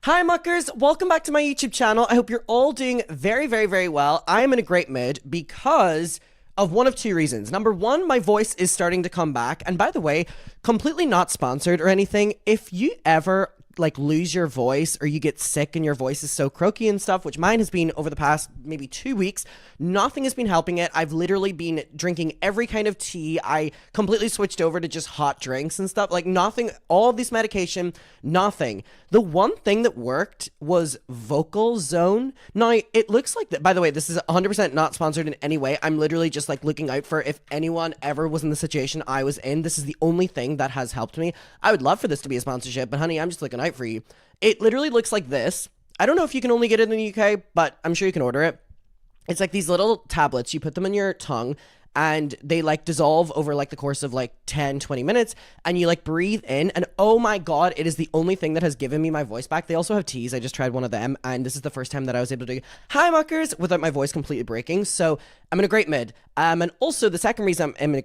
Hi muckers, welcome back to my YouTube channel. I hope you're all doing very well. I am in a great mood because of one of two reasons. Number one, my voice is starting to come back. And by the way, completely not sponsored or anything. If you ever lose your voice or you get sick and your voice is so croaky and stuff, which mine has been over the past maybe 2 weeks, nothing has been helping it. I've literally been drinking every kind of tea. I completely switched over to just hot drinks and stuff. Nothing, all of this medication, nothing. The one thing that worked was Vocal Zone. Now, it looks like that, by the way, this is 100% not sponsored in any way. I'm literally just looking out for if anyone ever was in the situation I was in. This is the only thing that has helped me. I would love for this to be a sponsorship, but honey, I'm just looking out for you. It literally looks like this. I don't know if you can only get it in the UK, but I'm sure you can order it. It's like these little tablets. You put them in your tongue and they dissolve over the course of 10-20 minutes, and you breathe in, and oh my god, it is the only thing that has given me my voice back. They also have teas. I just tried one of them, and this is the first time that I was able to hi muckers without my voice completely breaking. So I'm in a great mood. And also the second reason I'm in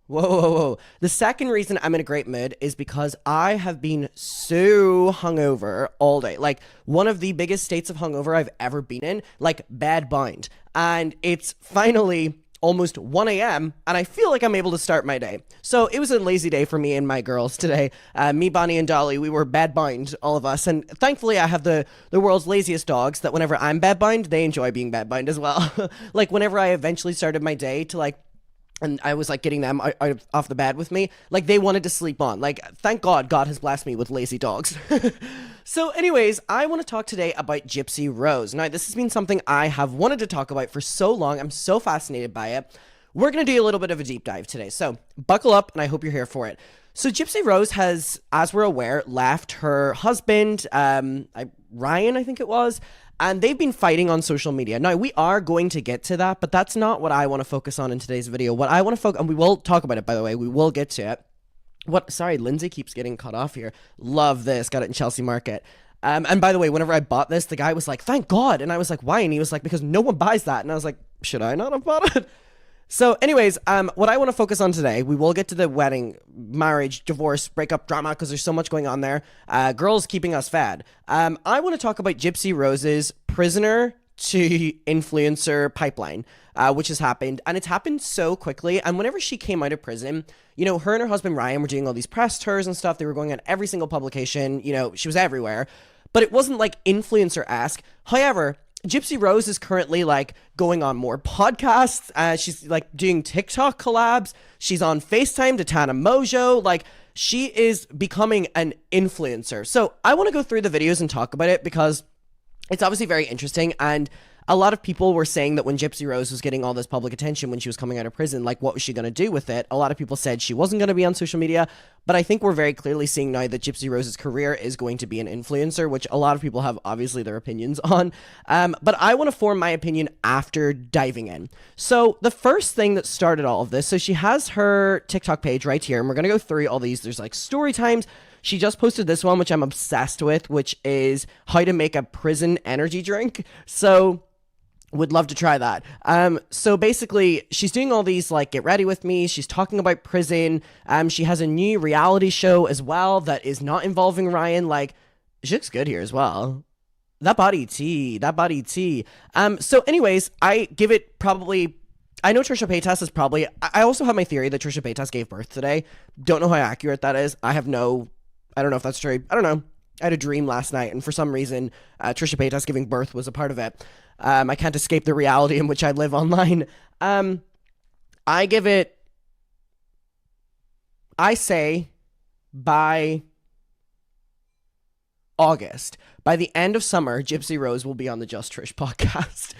the second reason I'm in a great mood is because I have been so hungover all day. One of the biggest states of hungover I've ever been in, bad bind. And it's finally almost 1 a.m. and I feel like I'm able to start my day. So it was a lazy day for me and my girls today. Me, Bonnie, and Dolly, we were bad bind, all of us. And thankfully I have the world's laziest dogs that whenever I'm bad bind, they enjoy being bad bind as well. Whenever I eventually started my day to and I was getting them off the bed with me, they wanted to sleep on. Thank God has blessed me with lazy dogs. So anyways, I want to talk today about Gypsy Rose. Now, this has been something I have wanted to talk about for so long. I'm so fascinated by it. We're going to do a little bit of a deep dive today. So buckle up, and I hope you're here for it. So Gypsy Rose has, as we're aware, left her husband, Ryan, I think it was, and they've been fighting on social media. Now, we are going to get to that, but that's not what I want to focus on in today's video. What I want to focus on, and we will talk about it, by the way, we will get to it. Sorry, Lindsay keeps getting cut off here. Love this. Got it in Chelsea Market. And by the way, whenever I bought this, the guy was like, thank God. And I was like, why? And he was like, because no one buys that. And I was like, should I not have bought it? So anyways, what I want to focus on today, we will get to the wedding, marriage, divorce, breakup drama, because there's so much going on there. Girls keeping us fed. I want to talk about Gypsy Rose's prisoner to influencer pipeline, which has happened, and it's happened so quickly. And whenever she came out of prison, her and her husband Ryan were doing all these press tours and stuff. They were going on every single publication. She was everywhere, but it wasn't influencer-esque. However, Gypsy Rose is currently going on more podcasts. She's doing TikTok collabs. She's on FaceTime to Tana Mojo. She is becoming an influencer. So I want to go through the videos and talk about it because it's obviously very interesting, and a lot of people were saying that when Gypsy Rose was getting all this public attention when she was coming out of prison, what was she going to do with it? A lot of people said she wasn't going to be on social media, but I think we're very clearly seeing now that Gypsy Rose's career is going to be an influencer, which a lot of people have obviously their opinions on. But I want to form my opinion after diving in. So the first thing that started all of this, so she has her TikTok page right here, and we're going to go through all these. There's story times. She just posted this one, which I'm obsessed with, which is how to make a prison energy drink. So would love to try that. So basically, she's doing all these, get ready with me. She's talking about prison. She has a new reality show as well that is not involving Ryan. She looks good here as well. That body tea. So anyways, I give it probably, I know Trisha Paytas is probably, I also have my theory that Trisha Paytas gave birth today. Don't know how accurate that is. I don't know if that's true. I don't know. I had a dream last night, and for some reason, Trisha Paytas giving birth was a part of it. I can't escape the reality in which I live online. I say by August, by the end of summer, Gypsy Rose will be on the Just Trish podcast.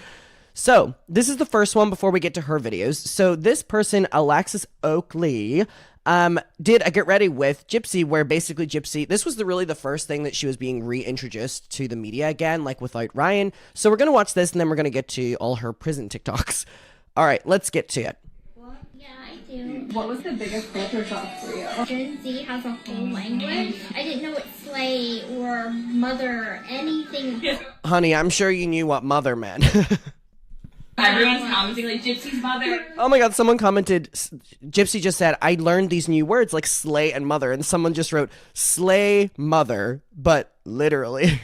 So this is the first one before we get to her videos. So this person, Alexis Oakley, did a get ready with Gypsy, where basically Gypsy, this was really the first thing that she was being reintroduced to the media again, without Ryan. So we're going to watch this, and then we're going to get to all her prison TikToks. All right, let's get to it. Yeah, I do. What was the biggest culture shock for you? Gen Z has a whole language. I didn't know what slay or mother or anything. Honey, I'm sure you knew what mother meant. Everyone's commenting Gypsy's mother. Oh my god, someone commented, Gypsy just said, I learned these new words slay and mother, and someone just wrote slay mother, but Literally.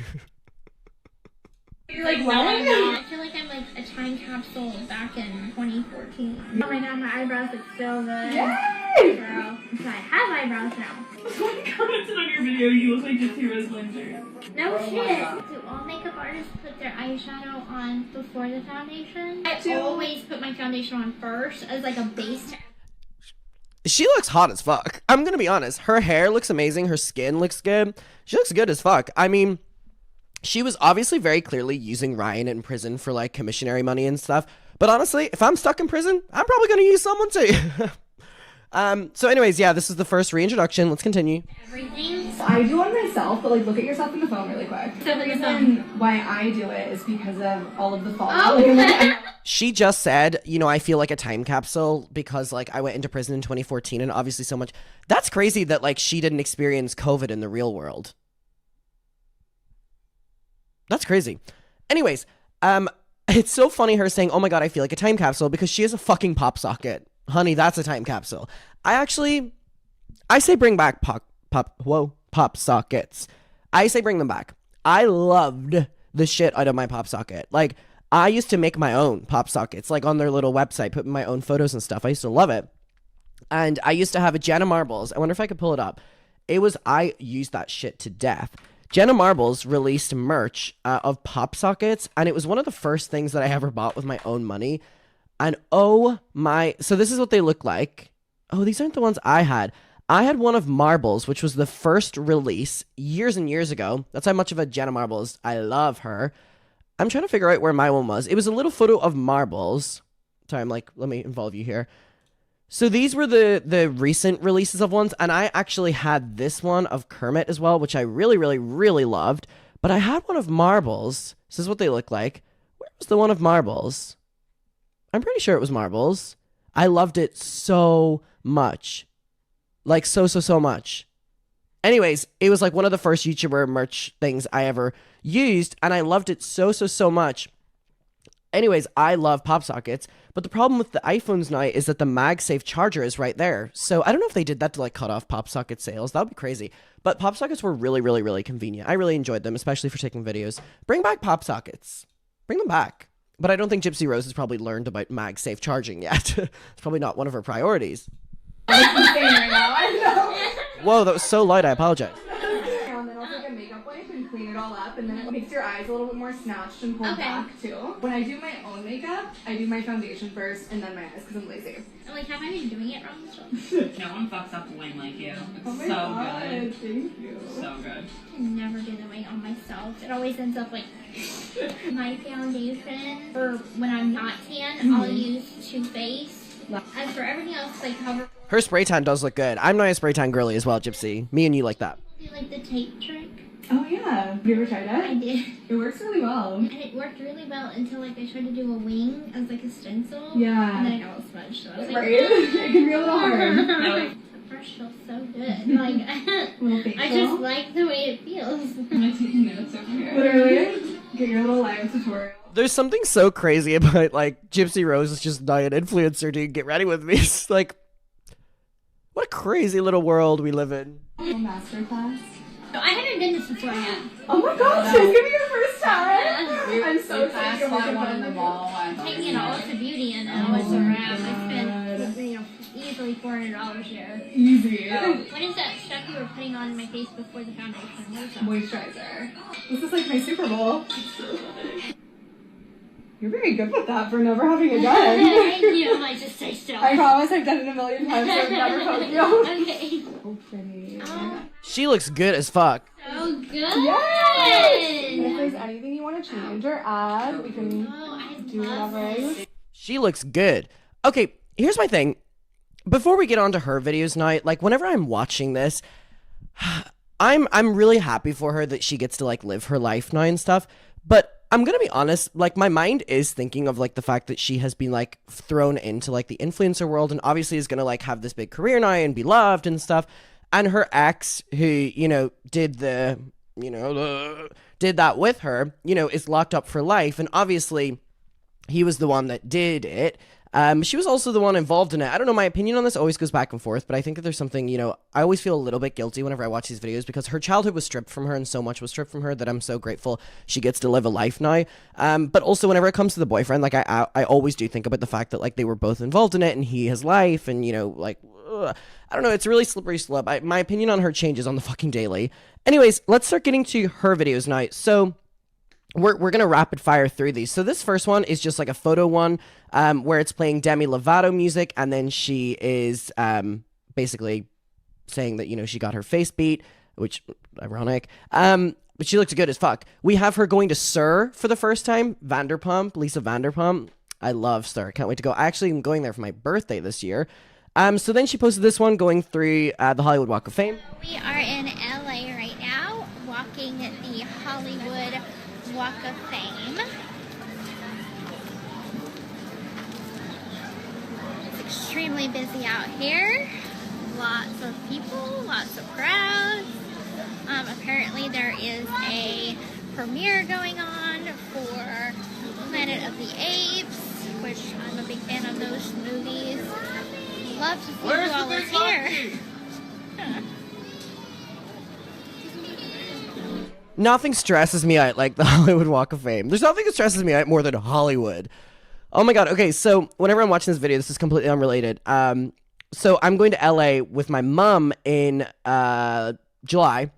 You're like, no, I no. feel like I'm like a time capsule back in 2014. Oh my god, my eyebrows look so good. Yay! Girl, I have eyebrows now. Someone commented on your video, you look like Gypsy Rose Linger. No shit. Do all makeup artists put their eyeshadow on before the foundation? I always put my foundation on first as like a base. She looks hot as fuck. I'm gonna be honest. Her hair looks amazing. Her skin looks good. She looks good as fuck. I mean, she was obviously very clearly using Ryan in prison for like commissionary money and stuff. But honestly, if I'm stuck in prison, I'm probably gonna use someone too. So anyways, yeah, this is the first reintroduction. Let's continue. Everything. So I do one myself, but like look at yourself in the phone really quick. So The your reason why I do it is because of all of the fallout. Oh, Like, I'm like, okay. She just said, you know, I feel like a time capsule because like I went into prison in 2014 and obviously so much. That's crazy that like she didn't experience COVID in the real world. That's crazy. Anyways, it's so funny her saying, oh my god, I feel like a time capsule because she has a fucking pop socket. Honey, that's a time capsule. I say bring back pop sockets. I say bring them back. I loved the shit out of my pop socket. Like, I used to make my own pop sockets, like on their little website, put my own photos and stuff. I used to love it. And I used to have a Jenna Marbles. I wonder if I could pull it up. I used that shit to death. Jenna Marbles released merch of pop sockets, and it was one of the first things that I ever bought with my own money. And oh my, so this is what they look like. Oh, these aren't the ones I had. I had one of Marbles, which was the first release years and years ago. That's how much of a Jenna Marbles I love her. I'm trying to figure out where my one was. It was a little photo of Marbles. Sorry, I'm like, let me involve you here. So these were the recent releases of ones, and I actually had this one of Kermit as well, which I really, really, really loved. But I had one of Marbles. This is what they look like. Where was the one of Marbles? I'm pretty sure it was Marbles. I loved it so much. Like, so much. Anyways, it was like one of the first YouTuber merch things I ever used, and I loved it so much. Anyways, I love pop sockets, but the problem with the iPhones now is that the MagSafe charger is right there. So I don't know if they did that to like cut off pop socket sales. That would be crazy. But pop sockets were really, really, really convenient. I really enjoyed them, especially for taking videos. Bring back pop sockets. Bring them back. But I don't think Gypsy Rose has probably learned about MagSafe charging yet. It's probably not one of her priorities. right now. I know. Whoa, that was so loud. I apologize. And then I'll take a makeup wipe and clean it all up, and then it makes your eyes a little bit more snatched and pulled Okay. back too. When I do my own makeup, I do my foundation first and then my eyes because I'm lazy. I'm like, have I been doing it wrong this one? No one fucks up wing like you. It's Oh my so god, good. thank you. So good. I never do the wing on myself. It always ends up like my foundation, or when I'm not tan, I'll use Too Faced. As for everything else, I cover. Her spray tan does look good. I'm not a spray tan girly as well, Gypsy. Me and you like that. Do like the tape trick. Oh yeah, have you ever tried I it? did. It works really well. And it worked really well until like I tried to do a wing as like a stencil. Yeah. And then I got all smudged. So I was like, Right? It can be a little hard. The brush feels so good. Like Little facial. I just like the way it feels. I'm taking notes over here. Literally, get your little live tutorial. There's something so crazy about like Gypsy Rose is just now an influencer, dude. Get ready with me. It's like, what a crazy little world we live in. Little masterclass. So I haven't been to Sephora yet. Oh my gosh, this is gonna be your first time. I'm so We excited. passed to that look one at in the them. mall. Taking it all to beauty, and now it's a wrap. I spent easily $400 there. Easy. What is that stuff you were putting on my face before the foundation? What is that? Moisturizer. This is like my Super Bowl. You're very good with that for never having it done. Thank you. I just stay still. I promise I've done it a million times, so I've never told you. Okay. So pretty. Oh, She looks good as fuck. so good. Yes! And if there's anything you want to change or add, we can Oh, I do love whatever. this. She looks good. Okay, here's my thing. Before we get on to her videos now, like whenever I'm watching this, I'm really happy for her that she gets to like live her life now and stuff. But I'm gonna be honest, like my mind is thinking of like the fact that she has been like thrown into like the influencer world and obviously is gonna like have this big career now and be loved and stuff. And her ex, who, you know, did that with her, you know, is locked up for life. And obviously he was the one that did it. She was also the one involved in it. I don't know, my opinion on this always goes back and forth, but I think that there's something, you know, I always feel a little bit guilty whenever I watch these videos because her childhood was stripped from her and so much was stripped from her that I'm so grateful she gets to live a life now. But also whenever it comes to the boyfriend, like I always do think about the fact that like they were both involved in it and he has life and, you know, like, ugh. I don't know, it's a really slippery slope. My opinion on her changes on the fucking daily. Anyways, let's start getting to her videos now. So we're gonna rapid fire through these. So this first one is just like a photo one, where it's playing Demi Lovato music, and then she is basically saying that, you know, she got her face beat, which ironic. But she looks good as fuck. We have her going to Sir for the first time, Vanderpump, Lisa Vanderpump. I love Sir. Can't wait to go. I actually am going there for my birthday this year. So then she posted this one going through the Hollywood Walk of Fame. We are in LA right now, walking the Hollywood Walk of Fame. It's extremely busy out here. Lots of people, lots of crowds. Apparently there is a premiere going on for Planet of the Apes, which I'm a big fan of those movies. Love to see who all is here. Nothing stresses me out like the Hollywood Walk of Fame. There's nothing that stresses me out more than Hollywood. Oh my god. Okay, so whenever I'm watching this video, this is completely unrelated. So I'm going to LA with my mom in July.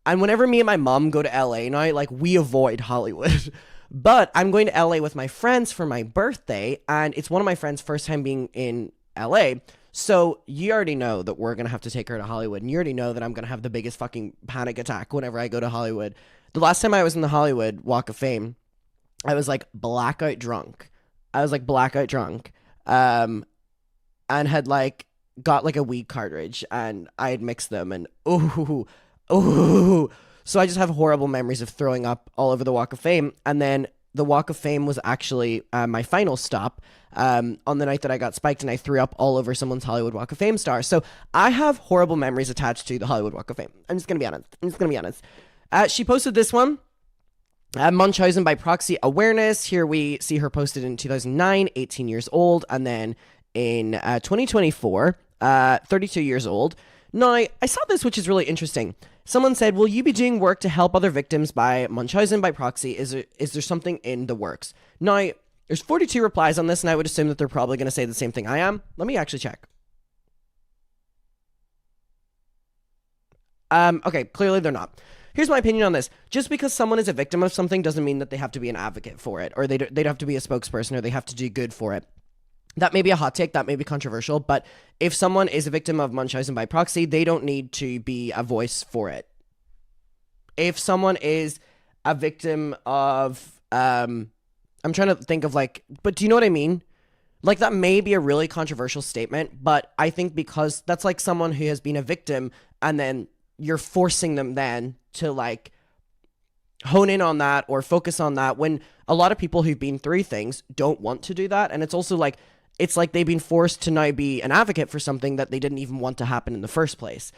And whenever me and my mom go to LA now, like, we avoid Hollywood. But I'm going to LA with my friends for my birthday, and it's one of my friends' first time being in LA. So you already know that we're going to have to take her to Hollywood, and you already know that I'm going to have the biggest fucking panic attack whenever I go to Hollywood. The last time I was in the Hollywood Walk of Fame, I was like blackout drunk. And had like got like a weed cartridge, and I had mixed them, and ooh. So I just have horrible memories of throwing up all over the Walk of Fame. And then the Walk of Fame was actually my final stop on the night that I got spiked and I threw up all over someone's Hollywood Walk of Fame star. So I have horrible memories attached to the Hollywood Walk of Fame. I'm just going to be honest. She posted this one. Munchausen by proxy awareness. Here we see her posted in 2009, 18 years old. And then in 2024, 32 years old. Now, I saw this, which is really interesting. Someone said, will you be doing work to help other victims by Munchausen by proxy? Is there something in the works? Now, there's 42 replies on this, and I would assume that they're probably going to say the same thing I am. Let me actually check. Okay, clearly they're not. Here's my opinion on this. Just because someone is a victim of something doesn't mean that they have to be an advocate for it, or they'd have to be a spokesperson, or they have to do good for it. That may be a hot take, that may be controversial, but if someone is a victim of Munchausen by proxy, they don't need to be a voice for it. If someone is a victim of, I'm trying to think of like, but do you know what I mean? Like, that may be a really controversial statement, but I think because that's like someone who has been a victim and then you're forcing them then to like hone in on that or focus on that, when a lot of people who've been through things don't want to do that. And it's also like, it's like they've been forced to now be an advocate for something that they didn't even want to happen in the first place.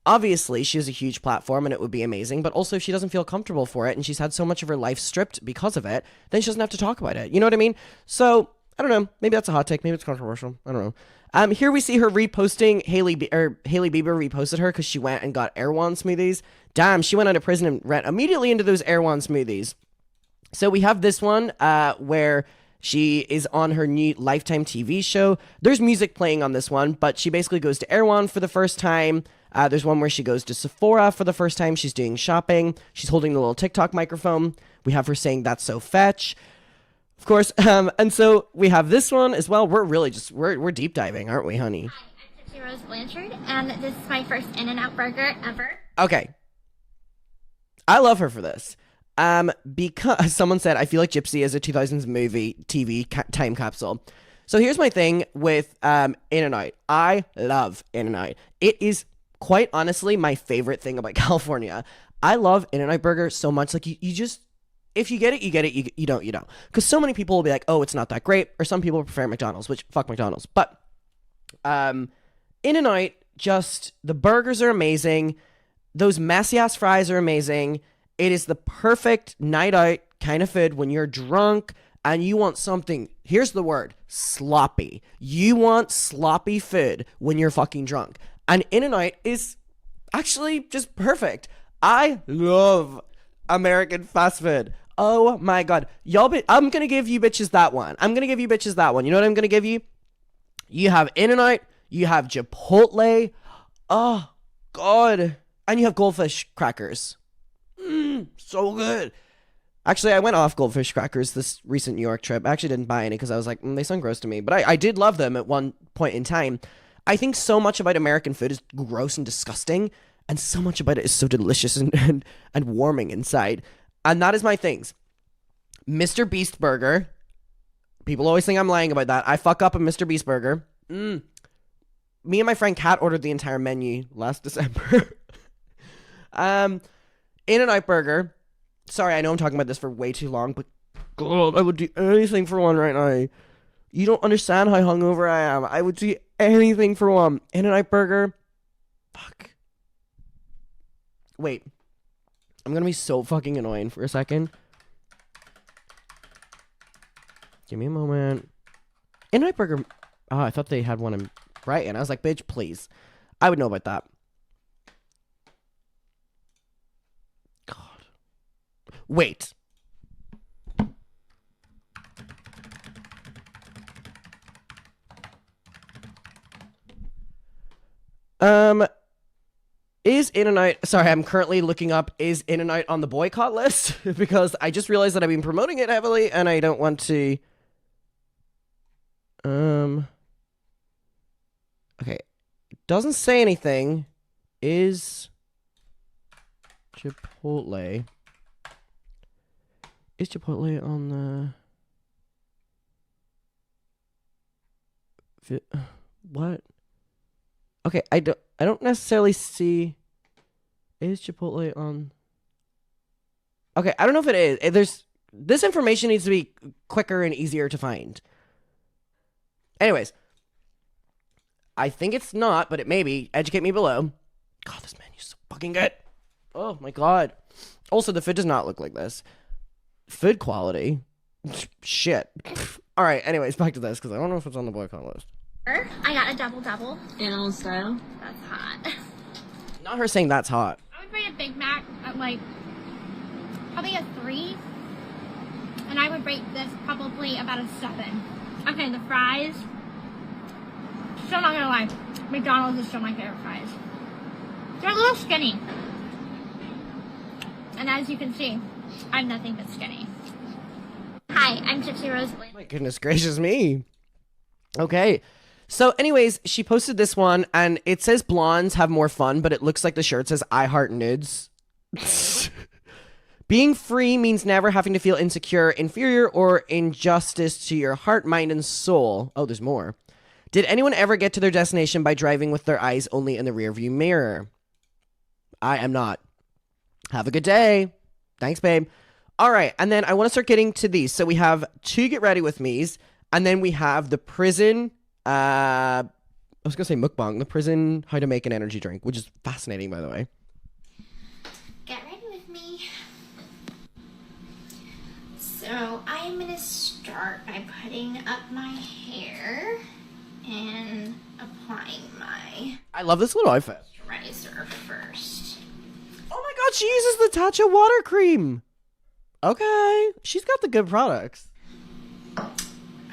Obviously, she has a huge platform and it would be amazing, but also if she doesn't feel comfortable for it and she's had so much of her life stripped because of it, then she doesn't have to talk about it. You know what I mean? So, I don't know. Maybe that's a hot take. Maybe it's controversial. I don't know. Here we see her reposting, Hailey Bieber reposted her because she went and got Erewhon smoothies. Damn, she went out of prison and ran immediately into those Erewhon smoothies. So we have this one where she is on her new Lifetime TV show. There's music playing on this one, but she basically goes to Erewhon for the first time. There's one where she goes to Sephora for the first time. She's doing shopping. She's holding the little TikTok microphone. We have her saying, "That's so fetch." Of course. And so we have this one as well. We're really just, we're deep diving, aren't we, honey? Hi, I'm Gypsy Rose Blanchard, and this is my first In-N-Out burger ever. Okay. I love her for this. Because someone said, I feel like Gypsy is a 2000s movie TV time capsule. So here's my thing with In-N-Out. I love In-N-Out. It is quite honestly my favorite thing about California. I love In-N-Out burger so much. Like, you just, if you get it, you get it. You don't, you don't. Because so many people will be like, oh, it's not that great. Or some people prefer McDonald's, which, fuck McDonald's. But In-N-Out, just, the burgers are amazing. Those messy ass fries are amazing. It is the perfect night out kind of food when you're drunk and you want something, here's the word, sloppy. You want sloppy food when you're fucking drunk. And In-N-Out is actually just perfect. I love American fast food. Oh my god. I'm gonna give you bitches that one. You know what I'm gonna give you? You have In-N-Out, you have Chipotle. Oh god. And you have goldfish crackers. So good. Actually, I went off goldfish crackers this recent New York trip. I actually didn't buy any because I was like, they sound gross to me. But I did love them at one point in time. I think so much about American food is gross and disgusting, and so much about it is so delicious and warming inside. And that is my things. Mr. Beast Burger. People always think I'm lying about that. I fuck up a Mr. Beast Burger. Me and my friend Kat ordered the entire menu last December. In-N-Out Burger. Sorry, I know I'm talking about this for way too long, but God, I would do anything for one right now. You don't understand how hungover I am. I would do anything for one. In-N-Out Burger. Fuck. Wait. I'm gonna be so fucking annoying for a second. Give me a moment. In-N-Out Burger. Oh, I thought they had one in Brighton. I was like, bitch, please. I would know about that. God. Wait. Is In-N-Out, sorry, I'm currently looking up, is In-N-Out on the boycott list? Because I just realized that I've been promoting it heavily and I don't want to, okay, it doesn't say anything. Is Chipotle on the, what? Okay, I don't necessarily see. Is Chipotle on? Okay, I don't know if it is. This information needs to be quicker and easier to find. Anyways, I think it's not, but it may be. Educate me below. God, this menu's so fucking good. Oh my god. Also, the food does not look like this. Food quality. Shit. All right. Anyways, back to this because I don't know if it's on the boycott list. I got a double. Animal style. That's hot. Not her saying that's hot. I would rate a Big Mac at like probably a 3. And I would rate this probably about a 7. Okay, the fries. Still not gonna lie. McDonald's is still my favorite fries. They're a little skinny. And as you can see, I'm nothing but skinny. Hi, I'm Gypsy Rose. My goodness gracious me. Okay. So anyways, she posted this one and it says blondes have more fun, but it looks like the shirt says I heart nudes. Being free means never having to feel insecure, inferior, or injustice to your heart, mind, and soul. Oh, there's more. Did anyone ever get to their destination by driving with their eyes only in the rearview mirror? I am not. Have a good day. Thanks, babe. All right, and then I want to start getting to these. So we have 2 get ready with me's, and then we have the prison, I was going to say mukbang, the prison how to make an energy drink, which is fascinating, by the way. Get ready with me. So I'm going to start by putting up my hair and applying my I love this little outfit. moisturizer first. Oh my god, she uses the Tatcha water cream. Okay, she's got the good products. I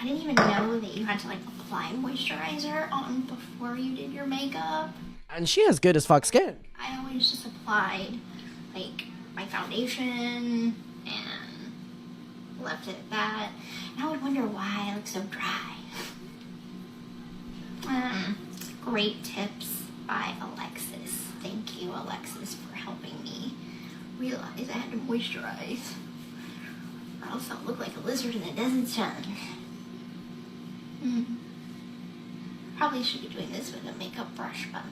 didn't even know that you had to like apply moisturizer on before you did your makeup. And she has good as fuck skin. I always just applied like my foundation and left it at that. And I would wonder why I look so dry. Great tips by Alexis. Thank you, Alexis, for helping me realize I had to moisturize, or else I'll look like a lizard in the desert sun. Probably should be doing this with a makeup brush, but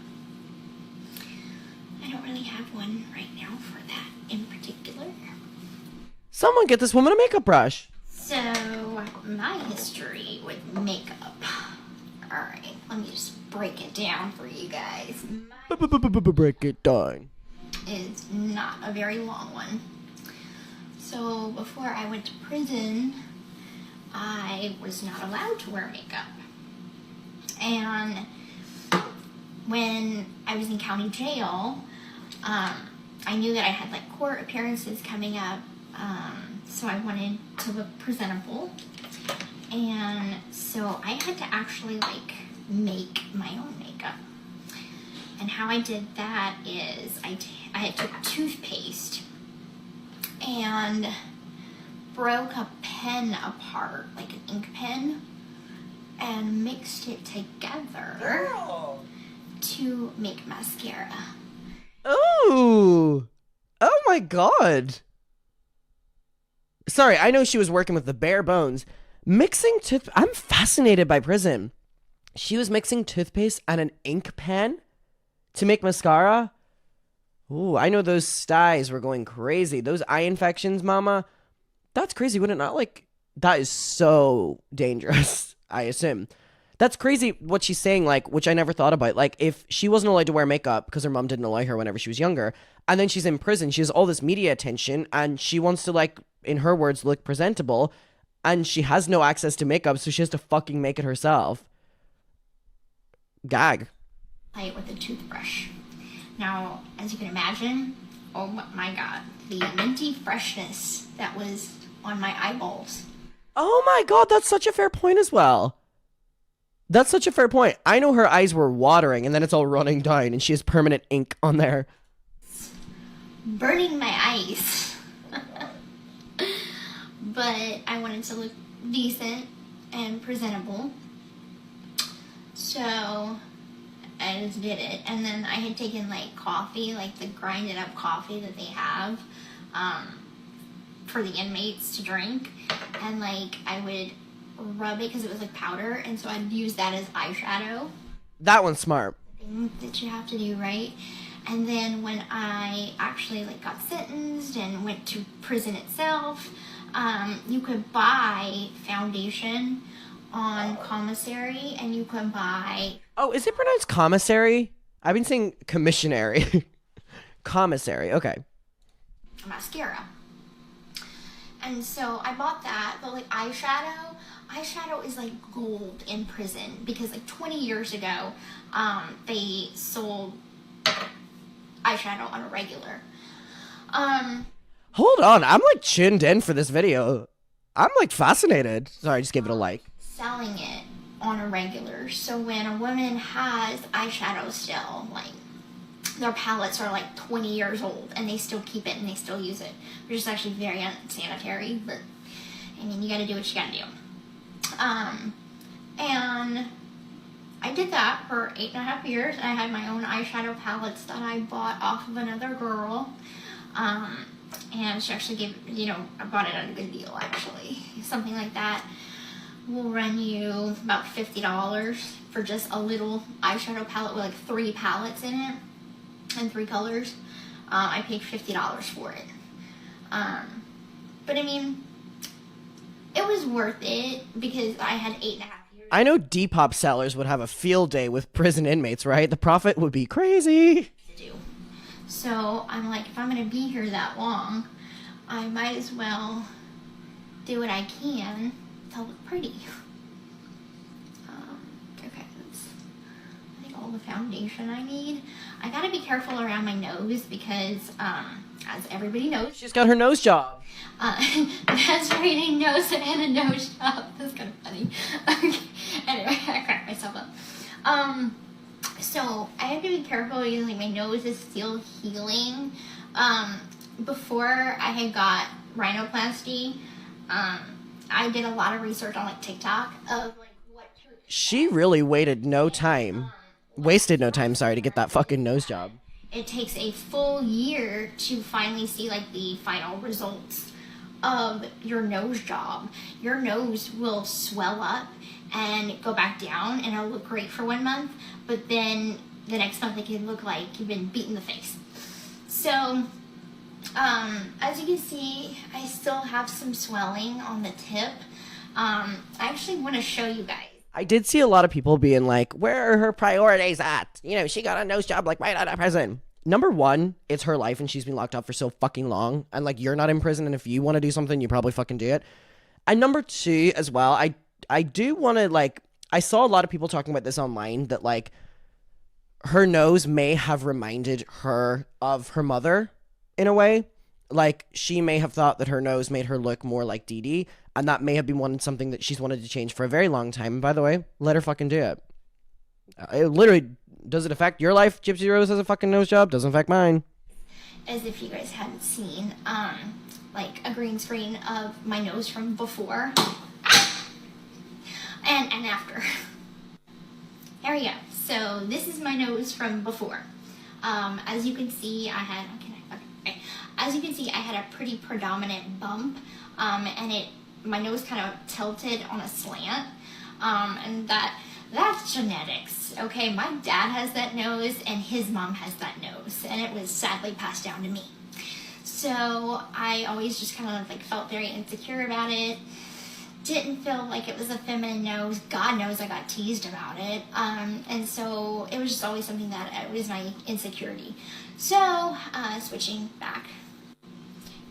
I don't really have one right now for that in particular. Someone get this woman a makeup brush. So, my history with makeup. Alright, let me just break it down for you guys. Break it down. It's not a very long one. So, before I went to prison, I was not allowed to wear makeup. And when I was in county jail, I knew that I had like court appearances coming up, so I wanted to look presentable. And so I had to actually like make my own makeup. And how I did that is I took toothpaste and broke a pen apart, like an ink pen, and mixed it together to make mascara. Ooh. Oh my god. Sorry, I know she was working with the bare bones. Mixing I'm fascinated by prison. She was mixing toothpaste and an ink pen to make mascara. Ooh, I know those styes were going crazy. Those eye infections, mama. That's crazy. Would it not? Like, that is so dangerous, I assume. That's crazy what she's saying, like, which I never thought about. Like, if she wasn't allowed to wear makeup because her mom didn't allow her whenever she was younger, and then she's in prison, she has all this media attention, and she wants to, like, in her words, look presentable, and she has no access to makeup, so she has to fucking make it herself. Gag. Apply it with a toothbrush. Now, as you can imagine, oh my god, the minty freshness that was on my eyeballs. Oh my god, that's such a fair point as well. That's such a fair point. I know her eyes were watering, and then it's all running down, and she has permanent ink on there. Burning my eyes. But I wanted to look decent and presentable. So I just did it. And then I had taken like coffee, like the grinded up coffee that they have for the inmates to drink. And like I would rub it because it was like powder. And so I'd use that as eyeshadow. That one's smart. Thing that you have to do, right? And then when I actually like got sentenced and went to prison itself, you could buy foundation on commissary, and you could buy... Oh, is it pronounced commissary? I've been saying commissionary. Commissary, okay. mascara. And so I bought that, but like eyeshadow is like gold in prison because like 20 years ago, they sold eyeshadow on a regular. Hold on, I'm like chinned in for this video. I'm like fascinated. Sorry, I just gave it a like. Selling it on a regular. So when a woman has eyeshadow still, like their palettes are like 20 years old and they still keep it and they still use it, which is actually very unsanitary, but I mean, you gotta do what you gotta do. And I did that for 8.5 years. I had my own eyeshadow palettes that I bought off of another girl. And she actually gave, I bought it at a good deal actually. Something like that will run you about $50 for just a little eyeshadow palette with like 3 palettes in it and 3 colors. I paid $50 for it. But I mean, it was worth it because I had 8.5 years. I know Depop sellers would have a field day with prison inmates, right? The profit would be crazy. To do. So I'm like, if I'm gonna be here that long, I might as well do what I can to look pretty. Okay, that's I think all the foundation I need. I gotta be careful around my nose because, as everybody knows, She's got her nose job. that's right, a nose and a nose job. That's kind of funny. Okay. Anyway, I cracked myself up. So I have to be careful because like my nose is still healing. Before I had got rhinoplasty, I did a lot of research on like TikTok of like what to expect. She really wasted no time, to get that fucking nose job. It takes a full year to finally see like the final results of your nose job. Your nose will swell up and go back down and it'll look great for 1 month, but then the next month it can look like you've been beat in the face. So as you can see, I still have some swelling on the tip. I actually want to show you guys. I did see a lot of people being like, where are her priorities at? She got a nose job like right out of prison. Number one, it's her life and she's been locked up for so fucking long. And like, you're not in prison, and if you want to do something, you probably fucking do it. And number two as well, I do want to like, I saw a lot of people talking about this online that like her nose may have reminded her of her mother in a way. Like she may have thought that her nose made her look more like Dee Dee, and that may have been something that she's wanted to change for a very long time. And by the way, let her fucking do it. It literally, does it affect your life? Gypsy Rose has a fucking nose job. Doesn't affect mine. As if you guys hadn't seen, like a green screen of my nose from before and after. There we go. So this is my nose from before. As you can see, As you can see, I had a pretty predominant bump, and my nose kind of tilted on a slant, and that's genetics. Okay, my dad has that nose, and his mom has that nose, and it was sadly passed down to me. So I always just kind of like felt very insecure about it. Didn't feel like it was a feminine nose. God knows I got teased about it. And so it was just always something that it was my insecurity. So, switching back.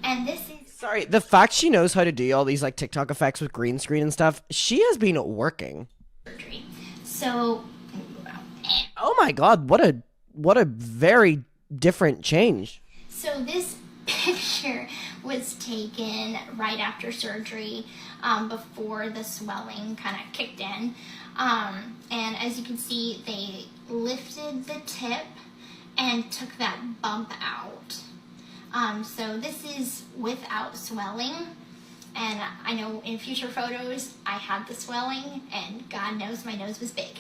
And this is... Sorry, the fact she knows how to do all these like TikTok effects with green screen and stuff, she has been working. surgery. So... Oh my god, what a very different change. So this picture was taken right after surgery, before the swelling kind of kicked in. And as you can see, they lifted the tip and took that bump out. So this is without swelling. And I know in future photos I had the swelling, and God knows my nose was big.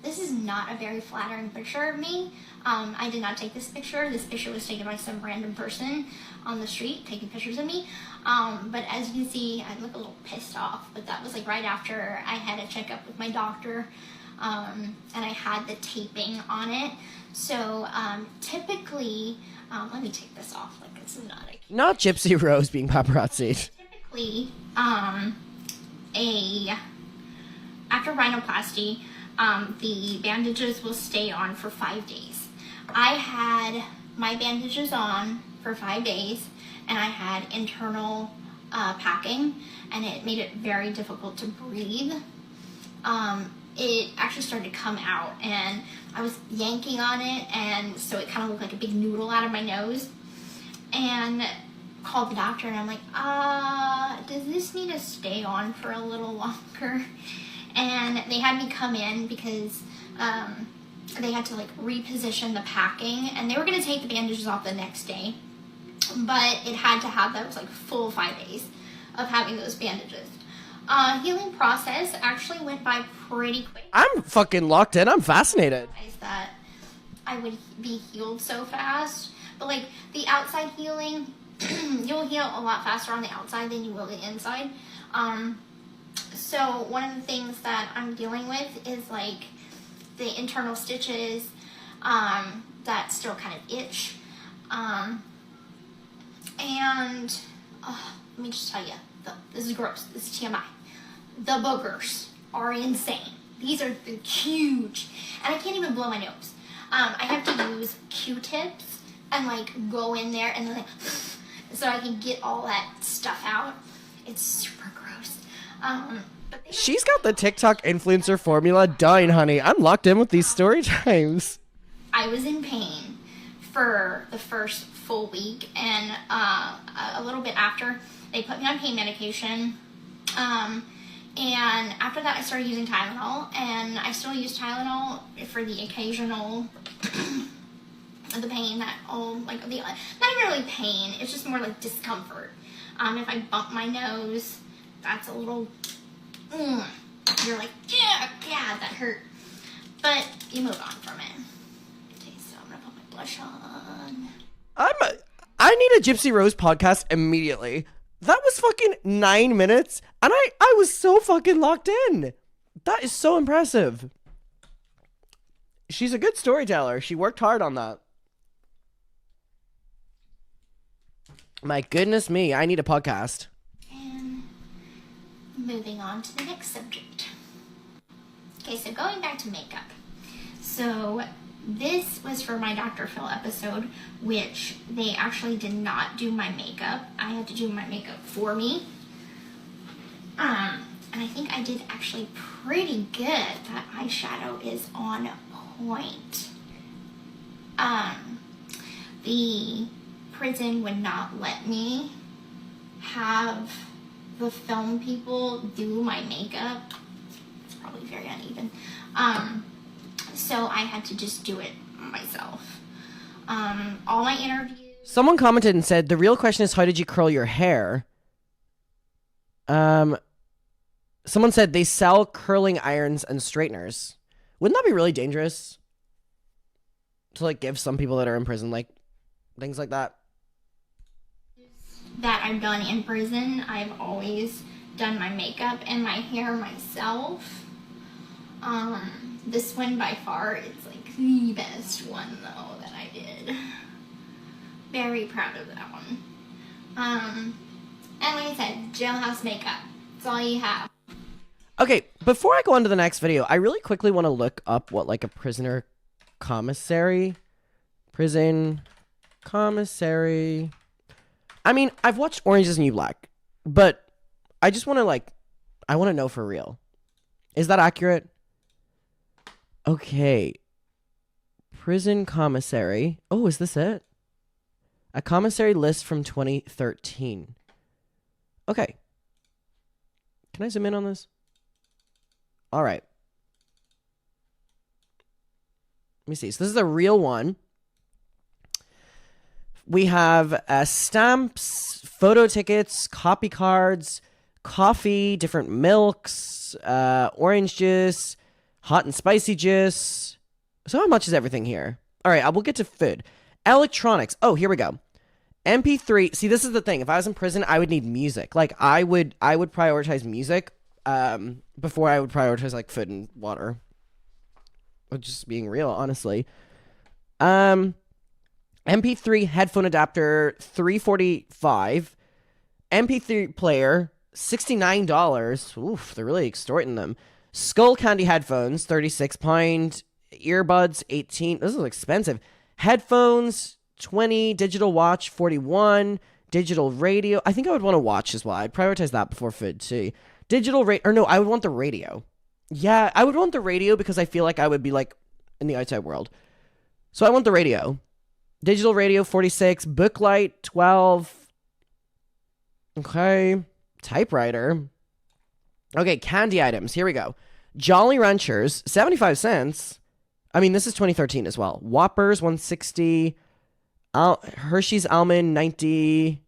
This is not a very flattering picture of me. I did not take this picture. This picture was taken by some random person on the street taking pictures of me. But as you can see, I look a little pissed off, but that was like right after I had a checkup with my doctor, and I had the taping on it. So Typically, let me take this off, like it's Not Gypsy Rose being paparazzi. Typically, after rhinoplasty, the bandages will stay on for 5 days. I had my bandages on for 5 days, and I had internal packing, and it made it very difficult to breathe. It actually started to come out, and I was yanking on it, and so it kind of looked like a big noodle out of my nose. And called the doctor, and I'm like, does this need to stay on for a little longer? And they had me come in because they had to like reposition the packing, and they were going to take the bandages off the next day, but it had to have that was like full 5 days of having those bandages. Healing process actually went by pretty quick. I'm fucking locked in. I'm fascinated. That I would be healed so fast, but like the outside healing, you'll heal a lot faster on the outside than you will the inside. So one of the things that I'm dealing with is like the internal stitches that still kind of itch. And let me just tell you, this is gross. This is TMI. The boogers are insane. These are huge. And I can't even blow my nose. I have to use Q-tips and like go in there and like so I can get all that stuff out. It's super gross. She's got the TikTok influencer formula done, honey. I'm locked in with these story times. I was in pain for the first full week, and a little bit after, they put me on pain medication. And after that, I started using Tylenol, and I still use Tylenol for the occasional the pain that not even really pain. It's just more like discomfort. If I bump my nose, that's a little. You're like, yeah, that hurt. But you move on from it. Okay, so I'm gonna put my blush on. I need a Gypsy Rose podcast immediately. That was fucking 9 minutes, and I was so fucking locked in. That is so impressive. She's a good storyteller. She worked hard on that. My goodness me, I need a podcast. And moving on to the next subject. Okay, so going back to makeup. So This was for my Dr. Phil episode, which they actually did not do my makeup. I had to do my makeup for me. And I think I did actually pretty good. That eyeshadow is on point. The prison would not let me have the film people do my makeup. It's probably very uneven. So I had to just do it myself. All my interviews. Someone commented and said, the real question is, how did you curl your hair? Someone said they sell curling irons and straighteners. Wouldn't that be really dangerous? To like give some people that are in prison like things like that? That I've done in prison, I've always done my makeup and my hair myself. This one by far is like the best one though that I did. Very proud of that one. And like I said, jailhouse makeup. That's all you have. Okay, before I go on to the next video, I really quickly want to look up what like a prisoner commissary. Prison commissary. I mean, I've watched Orange is the New Black, but I just want to I want to know for real. Is that accurate? Okay. Prison commissary. Oh, is this it? A commissary list from 2013. Okay. Can I zoom in on this? All right. Let me see. So this is a real one. We have stamps, photo tickets, copy cards, coffee, different milks, orange juice, hot and spicy juice. So how much is everything here? All right, we'll get to food. Electronics. Oh, here we go. MP3. See, this is the thing. If I was in prison, I would need music. Like I would prioritize music before I would prioritize like food and water. Just being real, honestly. MP3 headphone adapter, $345. MP3 player, $69. Oof, they're really extorting them. Skull Candy headphones, £36. Earbuds, $18. This is expensive. Headphones, $20. Digital watch, $41. Digital radio. I think I would want to watch as well. I'd prioritize that before food too. Digital radio, or no, I would want the radio. Yeah, I would want the radio because I feel like I would be like in the outside world. So I want the radio. Digital radio, $46. Booklight, $12. Okay. Typewriter. Okay, candy items. Here we go. Jolly Ranchers, 75 cents. I mean, this is 2013 as well. Whoppers, $160. Hershey's almond, 90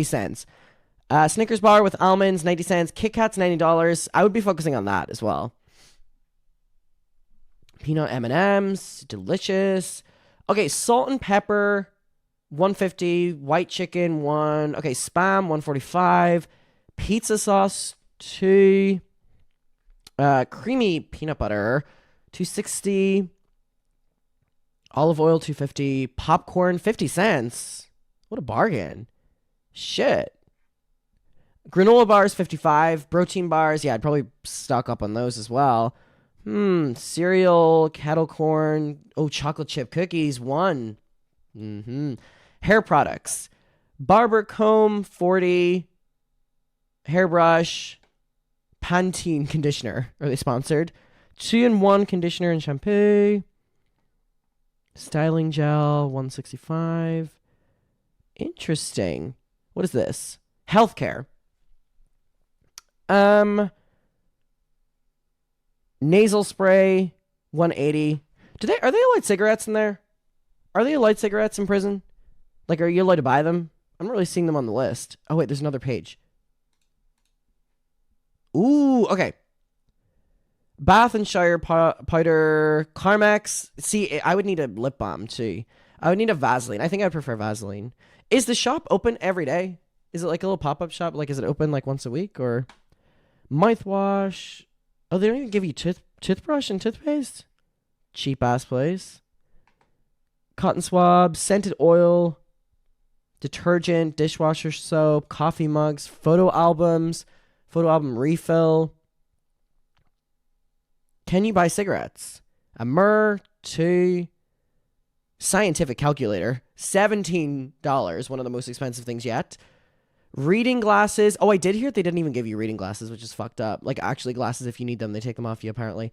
cents. Snickers bar with almonds, 90 cents. Kit Kats, $90. I would be focusing on that as well. Peanut M&Ms, delicious. Okay, salt and pepper, $150. White chicken, $1. Okay, Spam, $145. Pizza sauce, $2. Creamy peanut butter, $260. Olive oil, $250. Popcorn, 50 cents. What a bargain. Shit. Granola bars, $55. Protein bars, yeah, I'd probably stock up on those as well. Cereal, kettle corn. Oh, chocolate chip cookies, $1. Hair products. Barber comb, $40. Hairbrush. Pantene conditioner. Are they sponsored? 2-in-1 conditioner and shampoo. Styling gel, $165. Interesting. What is this? Healthcare. Nasal spray, $180. Are they allowed cigarettes in there? Are they allowed cigarettes in prison? Like, are you allowed to buy them? I'm not really seeing them on the list. Oh, wait, there's another page. Ooh, okay. Bath and Shire powder, Carmex. See, I would need a lip balm, too. I would need a Vaseline. I think I'd prefer Vaseline. Is the shop open every day? Is it like a little pop-up shop? Like, is it open, like, once a week? Or mouthwash? Oh, they don't even give you toothbrush and toothpaste? Cheap-ass place. Cotton swabs, scented oil, detergent, dishwasher soap, coffee mugs, photo album refill. Can you buy cigarettes? A myrrh, $2. Scientific calculator, $17, one of the most expensive things yet. Reading glasses. Oh, I did hear they didn't even give you reading glasses, which is fucked up. Like, actually glasses, if you need them, they take them off you, apparently.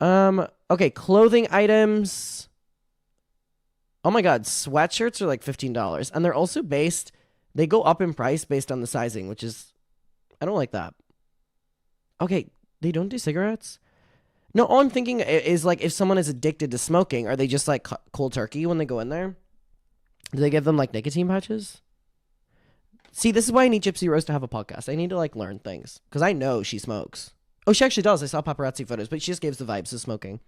Okay, clothing items. Oh my god, sweatshirts are like $15. And they're also they go up in price based on the sizing, which is, I don't like that. Okay, they don't do cigarettes? No, all I'm thinking is, like, if someone is addicted to smoking, are they just, like, cold turkey when they go in there? Do they give them, like, nicotine patches? See, this is why I need Gypsy Rose to have a podcast. I need to, like, learn things. Because I know she smokes. Oh, she actually does. I saw paparazzi photos, but she just gives the vibes of smoking.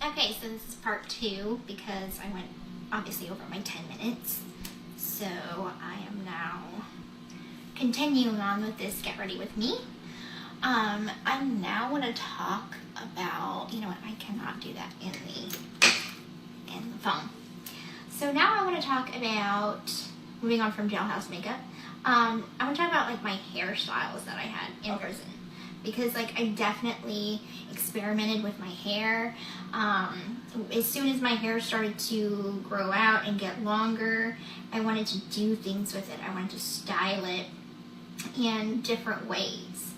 Okay, so this is part 2 because I went obviously over my 10 minutes. So I am now continuing on with this Get Ready With Me. I now want to talk about, you know what, I cannot do that in the phone. So now I want to talk about, moving on from jailhouse makeup, I want to talk about, like, my hairstyles that I had in prison. Because, like, I definitely experimented with my hair. As soon as my hair started to grow out and get longer, I wanted to do things with it. I wanted to style it in different ways.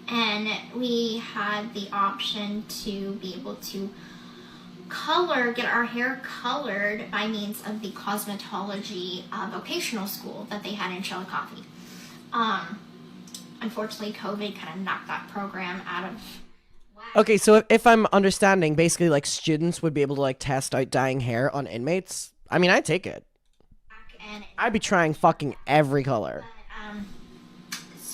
And we had the option to be able to get our hair colored by means of the cosmetology vocational school that they had in Chillicothe. Unfortunately, COVID kind of knocked that program out of whack. Okay, so if I'm understanding, basically, like, students would be able to, like, test out dyeing hair on inmates. I mean, I'd take it. And I'd be trying fucking every color.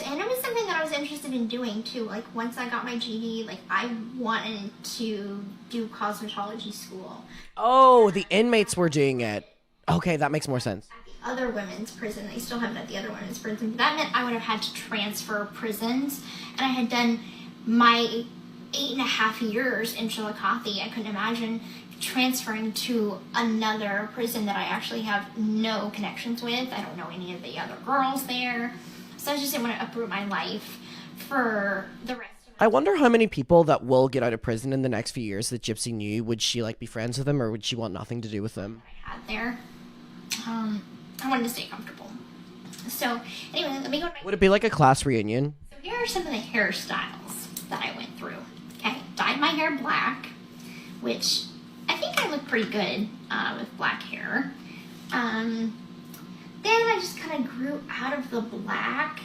and it was something that I was interested in doing too. Like, once I got my GED, like, I wanted to do cosmetology school. Oh, the inmates were doing it. Okay, that makes more sense. At the other women's prison, they still have it at the other women's prison. But that meant I would have had to transfer prisons, and I had done my 8.5 years in Chillicothe. I couldn't imagine transferring to another prison that I actually have no connections with. I don't know any of the other girls there. So I just didn't want to uproot my life for the rest of my I wonder how many people that will get out of prison in the next few years that Gypsy knew. Would she, like, be friends with them, or would she want nothing to do with them? I had there. I wanted to stay comfortable. So anyway, let me go to my... Would it be like a class reunion? So here are some of the hairstyles that I went through. Okay, dyed my hair black, which I think I look pretty good with black hair. Then I just kind of grew out of the black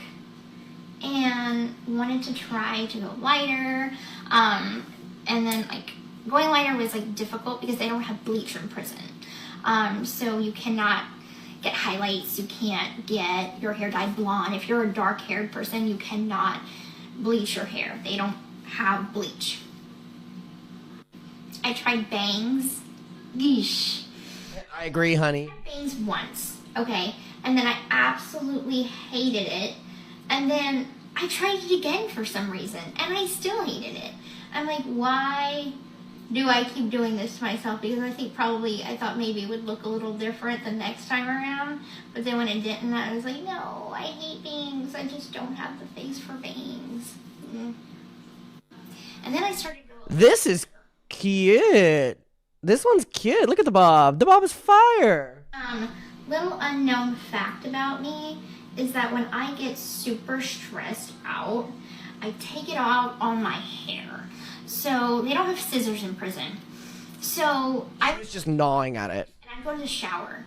and wanted to try to go lighter. And then, like, going lighter was, like, difficult because they don't have bleach in prison. So you cannot get highlights, you can't get your hair dyed blonde. If you're a dark-haired person, you cannot bleach your hair. They don't have bleach. I tried bangs. Yeesh. I agree, honey. Bangs once, okay? And then I absolutely hated it. And then I tried it again for some reason, and I still hated it. I'm like, why do I keep doing this to myself? Because I thought maybe it would look a little different the next time around. But then when it didn't, I was like, no, I hate bangs. I just don't have the face for bangs. And then I started going... This is cute. This one's cute. Look at the bob. The bob is fire. Little unknown fact about me is that when I get super stressed out, I take it out on my hair. So they don't have scissors in prison. So I was just gnawing at it. And I'd go to the shower.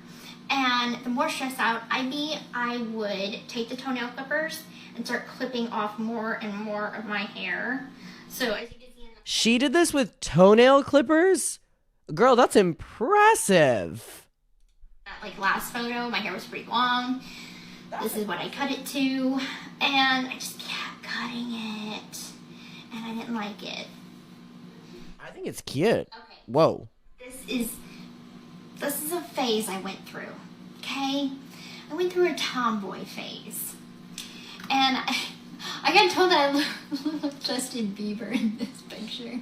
And the more stressed out I'd be, I would take the toenail clippers and start clipping off more and more of my hair. So as you can see in the... She did this with toenail clippers? Girl, that's impressive. Like, last photo, my hair was pretty long. This is what I cut it to. And I just kept cutting it. And I didn't like it. I think it's cute. Okay. Whoa. This is a phase I went through. Okay? I went through a tomboy phase. And I got told that I look like Justin Bieber in this picture.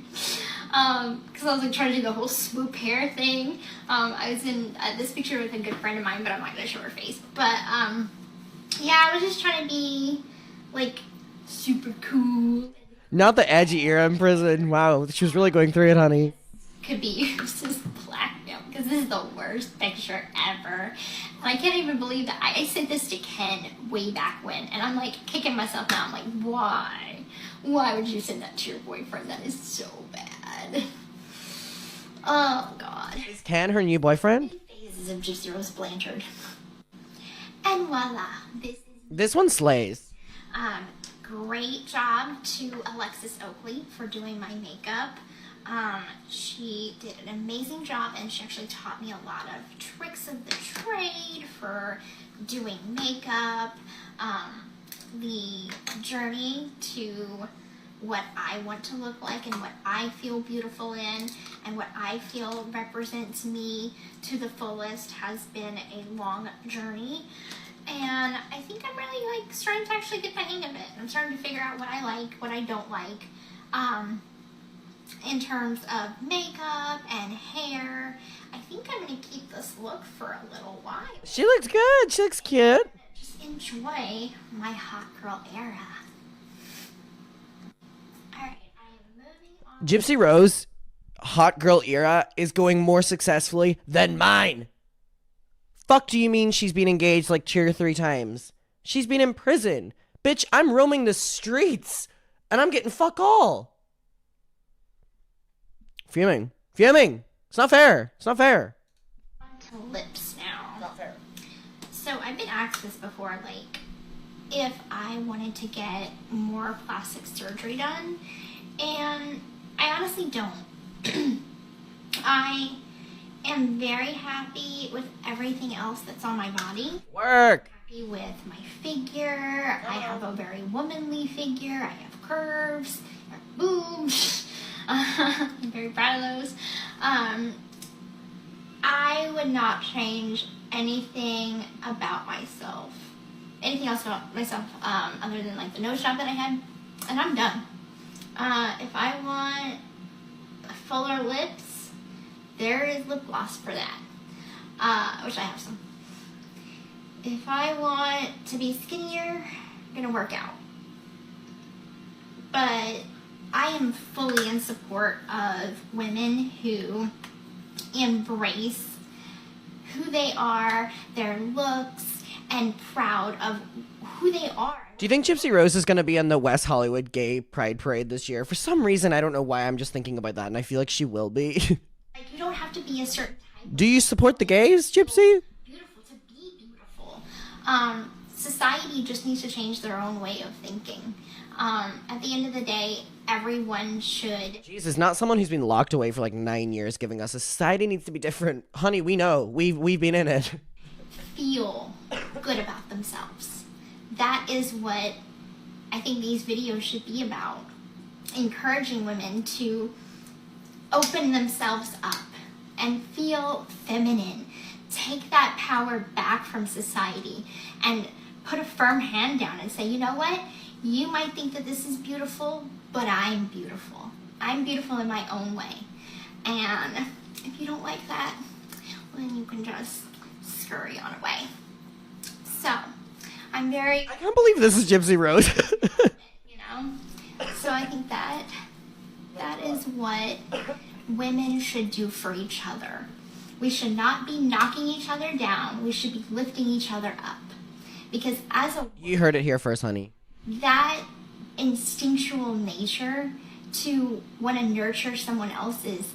Because I was, like, trying to do the whole swoop hair thing. I was in this picture with a good friend of mine, but I'm not going to show her face. But, yeah, I was just trying to be, like, super cool. Not the edgy era in prison. Wow, she was really going through it, honey. Could be used as blackmail. because this is the worst picture ever. And I can't even believe that I sent this to Ken way back when, and I'm like kicking myself now. I'm like, why? Why would you send that to your boyfriend? That is so bad. Oh, God. Is Ken her new boyfriend? Phases of Gypsy Rose Blanchard. And voila, This one slays. Great job to Alexis Oakley for doing my makeup. She did an amazing job, and she actually taught me a lot of tricks of the trade for doing makeup. The journey to what I want to look like and what I feel beautiful in and what I feel represents me to the fullest has been a long journey. And I think I'm really like starting to actually get the hang of it. I'm starting to figure out what I like, what I don't like, in terms of makeup and hair. I think I'm going to keep this look for a little while. She looks good. She looks cute. Just enjoy my hot girl era. Alright, I am moving on. Gypsy Rose, hot girl era, is going more successfully than mine. Fuck do you mean she's been engaged like 2 or 3 times? She's been in prison. Bitch, I'm roaming the streets, and I'm getting fuck all. Fuming. Fuming. It's not fair. It's not fair. On to lips now. Not fair. So I've been asked this before, like, if I wanted to get more plastic surgery done, and I honestly don't. I am very happy with everything else that's on my body. Work. Happy with my figure. I have a very womanly figure. I have curves, I have boobs. I'm very proud of those. I would not change anything about myself. Anything else about myself other than like the nose job that I had, and I'm done. If I want fuller lips, there is lip gloss for that, which I have some. If I want to be skinnier, I'm gonna work out. But I am fully in support of women who embrace who they are, their looks, and proud of who they are. Do you think Gypsy Rose is going to be in the West Hollywood Gay Pride Parade this year? For some reason, I don't know why, I'm just thinking about that, and I feel like she will be. Like, you don't have to be a certain type. Do you support the gays, Gypsy? Beautiful to be beautiful. Society just needs to change their own way of thinking. At the end of the day, everyone should. Jesus, not someone who's been locked away for like 9 years giving us a society needs to be different. Honey, we know. We've been in it. Feel good about themselves. That is what I think these videos should be about. Encouraging women to open themselves up and feel feminine. Take that power back from society and put a firm hand down and say, you know what? You might think that this is beautiful, but I'm beautiful. I'm beautiful in my own way. And if you don't like that, well, then you can just scurry on away. So, I'm very, I can't believe this is Gypsy Rose. you know, so I think that is what women should do for each other. We should not be knocking each other down. We should be lifting each other up. Because as a You heard it here first, honey. that instinctual nature to want to nurture someone else's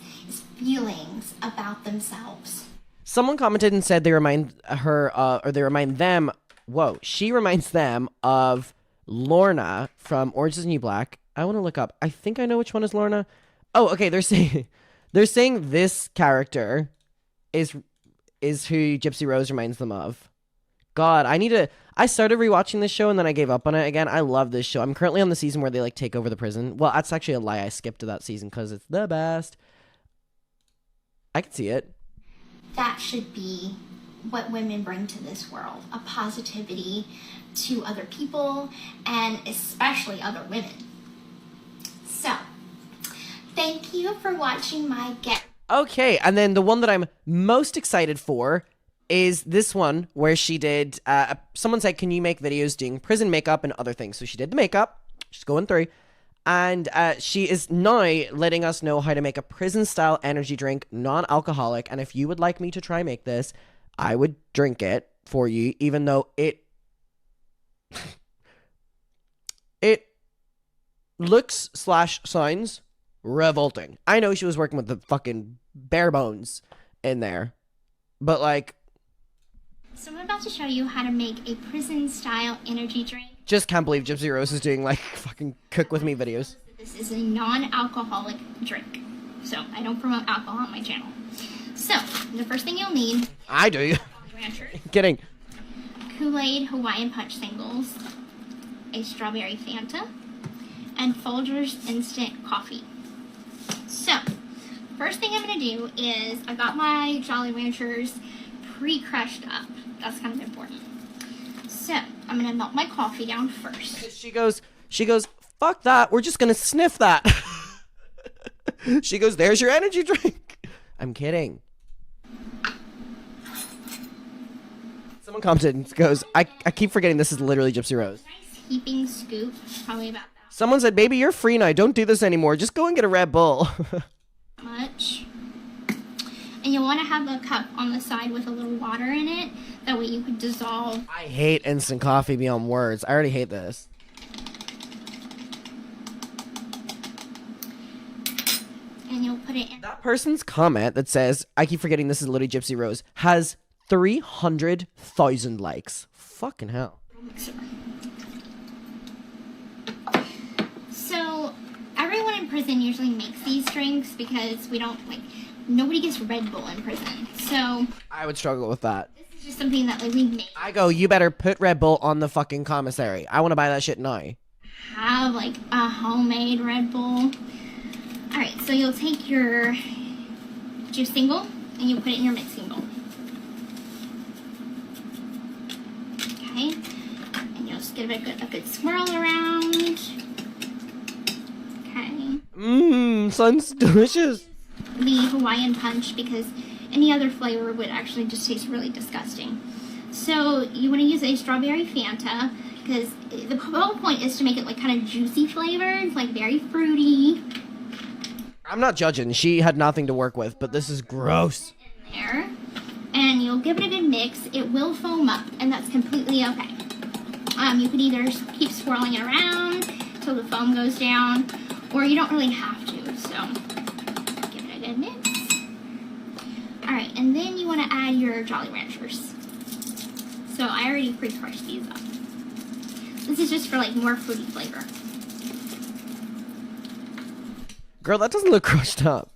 feelings about themselves. Someone commented and said they remind her, or they remind them, she reminds them of Lorna from Orange is the New Black. I want to look up. I think I know which one is Lorna. Oh, okay. They're saying this character is who Gypsy Rose reminds them of. God, I started rewatching this show and then I gave up on it again. I love this show. I'm currently on the season where they like take over the prison. Well, that's actually a lie. I skipped to that season because it's the best. I can see it. That should be what women bring to this world. A positivity to other people and especially other women. So, thank you for watching my Okay, and then the one that I'm most excited for is this one where she did, someone said, can you make videos doing prison makeup and other things? So she did the makeup, she's going through, And she is now letting us know how to make a prison-style energy drink, non-alcoholic. And if you would like me to try make this, I would drink it for you, even though it looks / sounds revolting. I know she was working with the fucking bare bones in there, but like, So I'm about to show you how to make a prison-style energy drink. just can't believe Gypsy Rose is doing like fucking cook with me videos. This is a non-alcoholic drink, so I don't promote alcohol on my channel. So the first thing you'll need: I do. Ranchers, Kidding. Kool-Aid Hawaiian Punch singles, a strawberry Fanta, and Folgers instant coffee. So first thing I'm gonna do is I got my Jolly Ranchers pre-crushed up. That's kind of important. So I'm gonna melt my coffee down first. She goes, fuck that. We're just gonna sniff that. She goes, there's your energy drink. I'm kidding. Someone commented and goes, I keep forgetting this is literally Gypsy Rose. Nice heaping scoop, probably about that Someone said, baby, you're free now. Don't do this anymore. Just go and get a Red Bull. much. And you'll want to have a cup on the side with a little water in it. That way you could dissolve. I hate instant coffee beyond words. I already hate this. And you'll put it in. That person's comment that says, I keep forgetting this is literally Gypsy Rose, has 300,000 likes. Fucking hell. Mixer. So everyone in prison usually makes these drinks because we don't nobody gets Red Bull in prison. So I would struggle with that. this is just something that we make. I go, you better put Red Bull on the fucking commissary. I want to buy that shit now. Have like a homemade Red Bull. Alright, so you'll take your juice single and you'll put it in your mixing bowl. Okay, and you'll just give it a good swirl around. Okay. Mmm, sounds delicious. The Hawaiian Punch because any other flavor would actually just taste really disgusting. So you want to use a strawberry Fanta because the whole point is to make it like kind of juicy flavors, like very fruity. I'm not judging. She had nothing to work with, but this is gross. There, and you'll give it a good mix. It will foam up, and that's completely okay. You can either keep swirling it around until the foam goes down, or you don't really have to. So give it a good mix. All right, and then you want to add your Jolly Ranchers. So I already pre-crushed these up. This is just for like more fruity flavor. Girl, that doesn't look crushed up.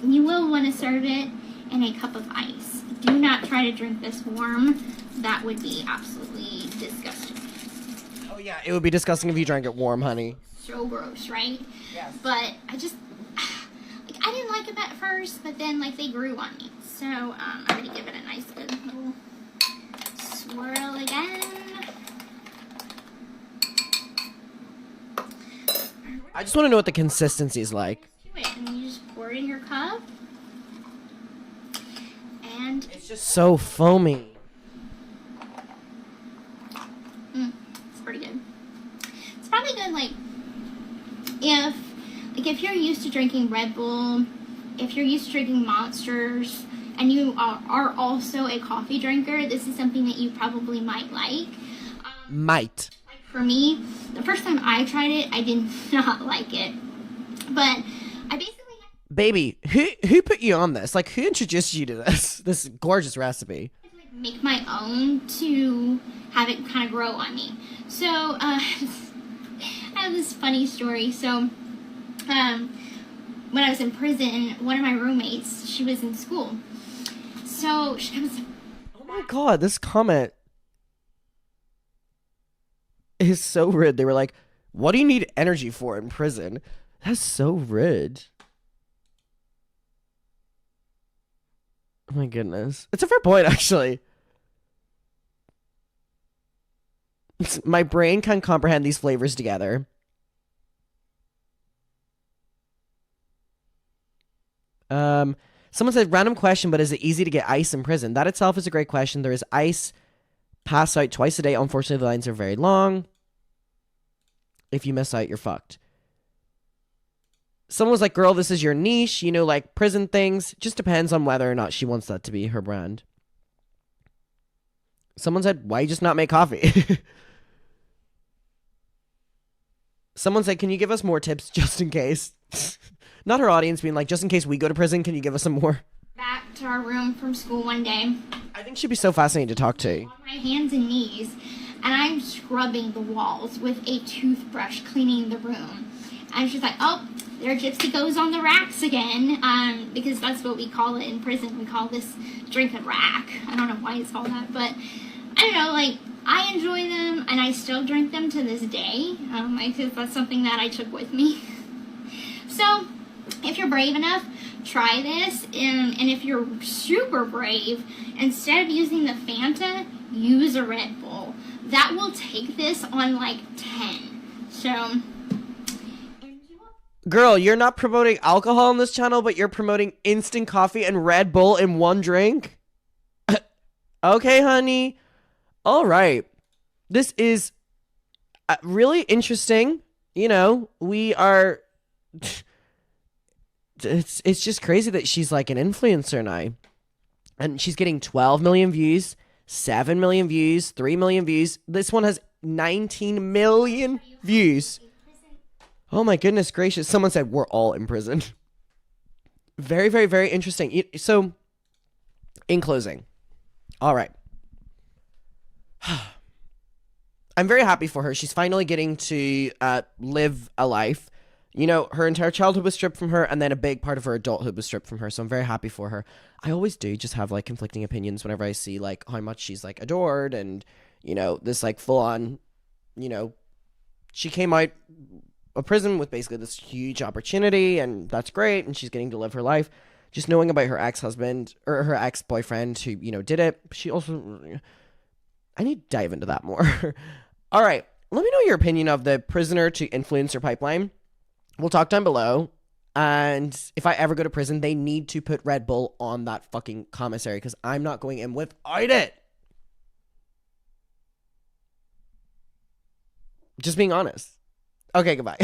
You will want to serve it in a cup of ice. Do not try to drink this warm. That would be absolutely disgusting. Oh yeah, it would be disgusting if you drank it warm, honey. So gross, right? Yes. But I just, I didn't like them at first, but then they grew on me. So I'm gonna give it a nice good little swirl again. I just want to know what the consistency is like. Do it, and you just pour it in your cup, and It's just so foamy. it's pretty good. It's probably good, if you're used to drinking Red Bull, if you're used to drinking Monsters, and you are also a coffee drinker, this is something that you probably might like. Might. Like for me, the first time I tried it, I did not like it. But I basically Baby, who put you on this? Like, who introduced you to this gorgeous recipe? had to make my own to have it kind of grow on me. So I have this funny story. So when I was in prison, one of my roommates, she was in school. So she was Oh my god, this comment is so rude. They were like, what do you need energy for in prison? That's so rude. Oh my goodness. It's a fair point, actually. My brain can comprehend these flavors together. Someone said, random question, but is it easy to get ice in prison? That itself is a great question. There is ice passed out twice a day. Unfortunately, the lines are very long. If you miss out, you're fucked. Someone was like, girl, this is your niche, you know, like prison things. Just depends on whether or not she wants that to be her brand. Someone said, why just not make coffee? Someone said, can you give us more tips just in case? Not her audience being like, just in case we go to prison, can you give us some more? Back to our room from school one day. I think she'd be so fascinating to talk to. On my hands and knees, and I'm scrubbing the walls with a toothbrush, cleaning the room. And she's like, oh, there Gypsy goes on the racks again, because that's what we call it in prison. We call this drink a rack. I don't know why it's called that, but I don't know, like, I enjoy them, and I still drink them to this day, because that's something that I took with me. So, if you're brave enough, try this, and if you're super brave, instead of using the Fanta, use a Red Bull. That will take this on like 10. So, girl, you're not promoting alcohol on this channel, but you're promoting instant coffee and Red Bull in one drink? Okay, honey. All right. This is really interesting. You know, we are... It's just crazy that she's like an influencer now. And she's getting 12 million views, 7 million views, 3 million views. This one has 19 million views. Oh my goodness gracious. Someone said we're all in prison. Very, very, very interesting. So, in closing. All right. I'm very happy for her. She's finally getting to live a life. You know, her entire childhood was stripped from her, and then a big part of her adulthood was stripped from her, so I'm very happy for her. I always do just have, like, conflicting opinions whenever I see, like, how much she's, like, adored, and, you know, this, like, full-on, you know, she came out of prison with basically this huge opportunity, and that's great, and she's getting to live her life. Just knowing about her ex-husband, or her ex-boyfriend who, you know, did it, she also... I need to dive into that more. All right, let me know your opinion of the prisoner to influencer pipeline. We'll talk down below. And if I ever go to prison, they need to put Red Bull on that fucking commissary because I'm not going in without it. Just being honest. Okay, goodbye.